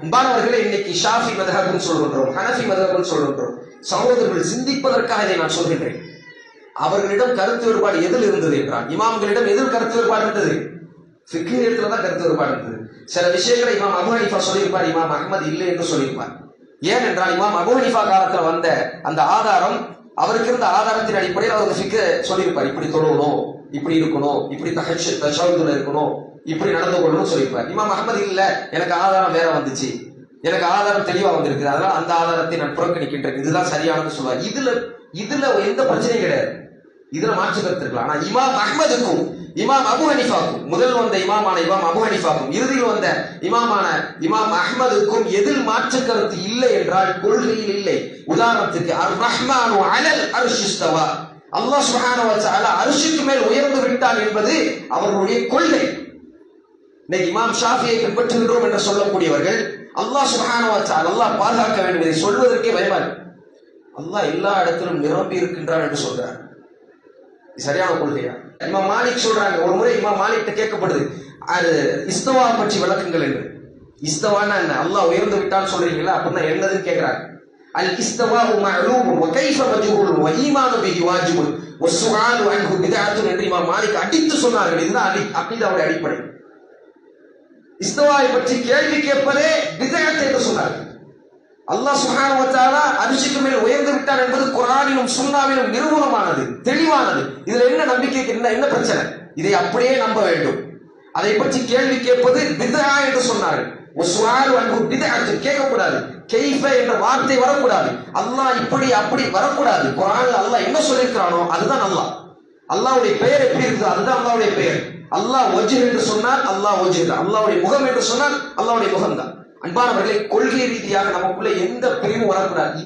அன்பானவர்களே, இன்னைக்கு ஷாஃபி மதஹப்னு சொல்கின்றோம், ஹனஃபி மதஹப்னு சொல்கின்றோம். சகோதரர்கள் சிந்திப்பதற்காக இதை நான் சொல்கின்றேன். அவர்களிடம் கருத்து வேறுபாடு எதில் இருந்தது என்றால், இமாம்களிடம் எதில் கருத்து வேறுபாடு இருந்தது? ஃபிக்ஹியத்துல தான் கருத்து வேறுபாடு இருந்தது. சில விஷயங்களை இமாம் அபூ ஹனீஃபா சொல்லியிருப்பார், இமாம் அஹ்மத் இல்லை என்று சொல்லியிருப்பார். ஏனென்றால் இமாம் அபூ ஹனீஃபா காலத்தில் வந்த அந்த ஆதாரம், அவருக்கு இருந்த ஆதாரத்தின் அடிப்படையில் அவர் ஃபிக்ஹ் சொல்லியிருப்பார். இப்படி தொழணும், இப்படி இருக்கணும், இப்படி தஷஹுதுல இருக்கணும், இப்படி நடந்து கொள்ளணும்னு சொல்லியிருப்பார். இமாம் அஹ்மத் இல்ல, எனக்கு ஆதாரம் வேற வந்துச்சு, எனக்கு ஆதாரம் தெளிவா வந்திருக்கு, அதனால அந்த ஆதாரத்தை நான் புறக்கணிக்கின்றேன், இதுதான் சரியானது சொல்லுவார். இதுல எந்த பிரச்சனையும் கிடையாது, இதுல மாற்று கருத்து இருக்கலாம். ஆனா இமாம் அஹ்மதுக்கும் இமாம் அபூ ஹனீஃபாக்கும், முதல் வந்த இமாமான இமாம் அபூ ஹனீஃபாக்கும் இறுதியில் வந்த இமாமான இமாம் அஹ்மதுக்கும் எதில் மாற்று கருத்து இல்லை என்றால் கொள்கையில் இல்லை. உதாரணத்துக்கு அர் ரஹ்மானு அலல் அர்ஷ் இஸ்தவா, அல்லாஹ் சுப்ஹானஹு வ தஆலா அர்ஷுக்கு மேல் உயர்ந்து விட்டான் என்பது அவர்களுடைய கொள்கை. இன்னைக்கு இமாம் ஷாஃபியை பின்பற்றுகிறோம் என்று சொல்லக்கூடியவர்கள் அல்லாஹ் சுப்ஹானஹு வ தஆலா, அல்லாஹ் பாதுகாக்க வேண்டும், இதை சொல்வதற்கே பயமா இருக்கு. அல்லாஹ் எல்லா இடத்திலும் நிரம்பி இருக்கின்றான் என்று சொல்றார். சரியான கொள்கையா? இமாம் மாலிக் சொல்றாங்க, ஒரு முறை இமாம் மாலிக் கேட்கப்படுது, அது இஸ்தவா பற்றி விளக்குங்கள் என்று. இஸ்தவான்னா என்ன? அல்லாஹ் உயர்ந்து விட்டான்னு சொல்றீங்களா, அப்படின்னா என்னதுன்னு கேட்கிறாங்க. அல் இஸ்தவாஉ மஅலூமுன் வ கைஃப மஜ்ஹூலுன் வ ஈமானு பிஹி வாஜிபுன் வ ஸுஆலு அன்ஹு பித்அத்துன் என்று இமாம் மாலிக் அடித்து சொன்னார்கள். இதுதான் அகீதாவுடைய அடிப்படை. இஸ்தவாவை பற்றி கேள்வி கேட்பதே பித்அத் என்று சொன்னார்கள். அல்லாஹ் சுப்ஹானஹு வ தஆலா அர்ஷுக்கு மேல் உயர்ந்து விட்டார் என்பது குர்ஆனிலும் சுன்னாவிலும் நிரூபணமானது, தெளிவானது. இதுல என்ன நம்பிக்கைக்கு என்ன பிரச்சனை? இதை அப்படியே நம்ப வேண்டும். அதை பற்றி கேள்வி கேட்பது பித்ஆ என்று சொன்னார்கள். வஸுஆலு அன்ஹு பித்அத், கேட்கக்கூடாது. கைஃப என்ற வார்த்தை வரக்கூடாது. அல்லாஹ் இப்படி அப்படி வரக்கூடாது. குர்ஆன்ல அல்லாஹ் என்ன சொல்லியிருக்கிறானோ அதுதான் அல்லாஹ். அல்லாஹ்வுடைய பெயர் எப்படி இருக்குது அதுதான் அல்லாஹ்வுடைய பெயர். அல்லாஹ் வஜ்ஹ் என்று சொன்னால் அல்லாஹ் வஜ்ஹ் தான், அல்லாஹ்வுடைய முகம் என்று சொன்னால் அல்லாஹ்வுடைய முகம் தான். அன்பானவர்களை, கொள்கை ரீதியாக நமக்குள்ள எந்த பிரிவும் வரக்கூடாது.